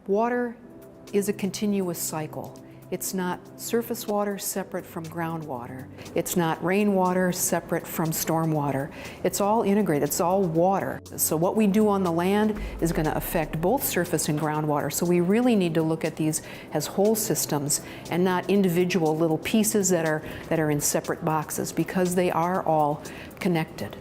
Water is a continuous cycle. It's not surface water separate from groundwater. It's not rainwater separate from stormwater. It's all integrated, it's all water. So what we do on the land is going to affect both surface and groundwater. So we really need to look at these as whole systems and not individual little pieces that are in separate boxes, because they are all connected.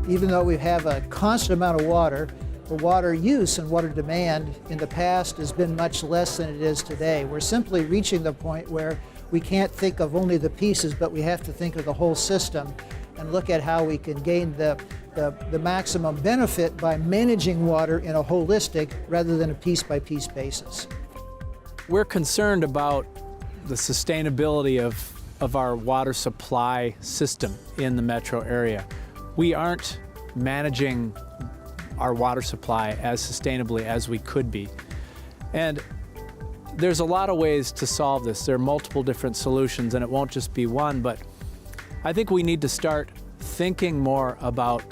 Even though we have a constant amount of water, the water use and water demand in the past has been much less than it is today. We're simply reaching the point where we can't think of only the pieces, but we have to think of the whole system and look at how we can gain the maximum benefit by managing water in a holistic rather than a piece-by-piece basis. We're concerned about the sustainability of our water supply system in the metro area. We aren't managing our water supply as sustainably as we could be. And there's a lot of ways to solve this. There are multiple different solutions, and it won't just be one, but I think we need to start thinking more about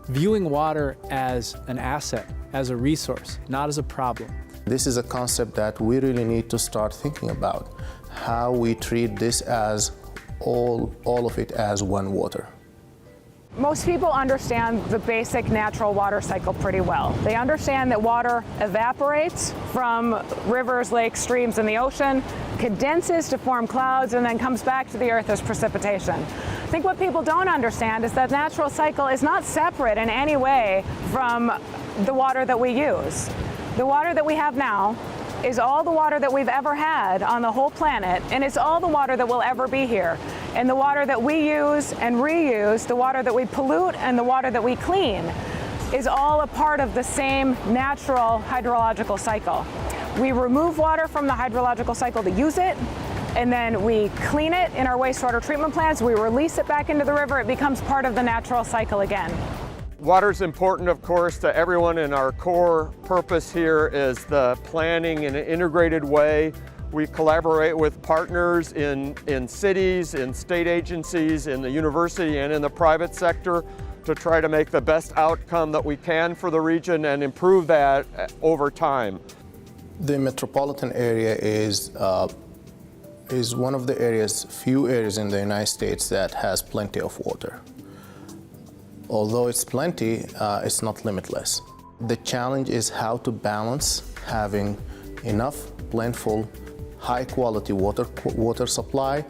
viewing water as an asset, as a resource, not as a problem. This is a concept that we really need to start thinking about, how we treat this as all of it as one water. Most people understand the basic natural water cycle pretty well. They understand that water evaporates from rivers, lakes, streams, and the ocean, condenses to form clouds, and then comes back to the earth as precipitation. I think what people don't understand is that natural cycle is not separate in any way from the water that we use. The water that we have now is all the water that we've ever had on the whole planet, and it's all the water that will ever be here. And the water that we use and reuse, the water that we pollute and the water that we clean, is all a part of the same natural hydrological cycle. We remove water from the hydrological cycle to use it, and then we clean it in our wastewater treatment plants, we release it back into the river, it becomes part of the natural cycle again. Water is important, of course, to everyone, and our core purpose here is the planning in an integrated way. We collaborate with partners in cities, in state agencies, in the university, and in the private sector to try to make the best outcome that we can for the region and improve that over time. The metropolitan area is one of the few areas in the United States that has plenty of water. Although it's plenty, it's not limitless. The challenge is how to balance having enough plentiful, high-quality water supply,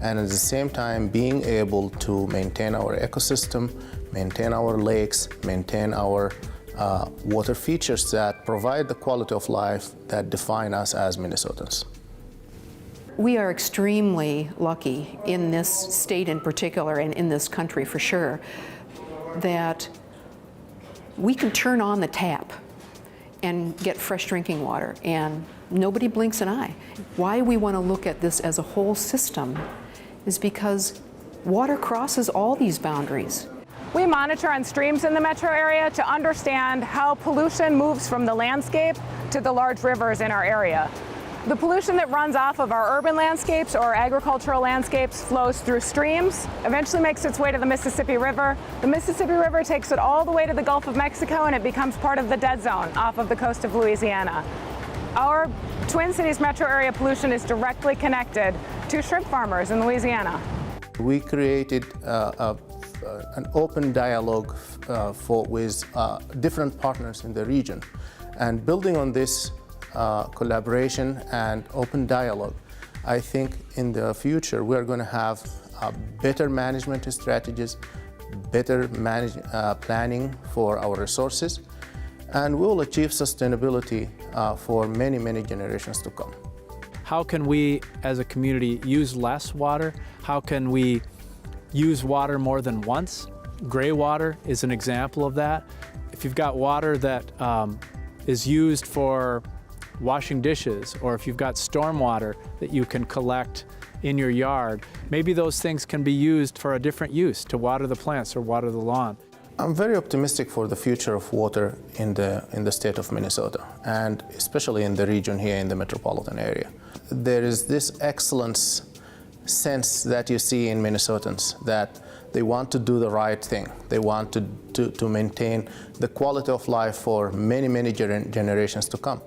and at the same time being able to maintain our ecosystem, maintain our lakes, maintain our water features that provide the quality of life that define us as Minnesotans. We are extremely lucky in this state in particular, and in this country for sure, that we can turn on the tap and get fresh drinking water, and nobody blinks an eye. Why we want to look at this as a whole system is because water crosses all these boundaries. We monitor on streams in the metro area to understand how pollution moves from the landscape to the large rivers in our area. The pollution that runs off of our urban landscapes or agricultural landscapes flows through streams, eventually makes its way to the Mississippi River. The Mississippi River takes it all the way to the Gulf of Mexico, and it becomes part of the dead zone off of the coast of Louisiana. Our Twin Cities metro area pollution is directly connected to shrimp farmers in Louisiana. We created an open dialogue with different partners in the region, and building on this collaboration and open dialogue, I think in the future we're going to have better management strategies, better planning for our resources, and we'll achieve sustainability for many, many generations to come. How can we as a community use less water? How can we use water more than once? Gray water is an example of that. If you've got water that is used for washing dishes, or if you've got storm water that you can collect in your yard, maybe those things can be used for a different use, to water the plants or water the lawn. I'm very optimistic for the future of water in the state of Minnesota, and especially in the region here in the metropolitan area. There is this excellence sense that you see in Minnesotans, that they want to do the right thing. They want to maintain the quality of life for many, many generations to come.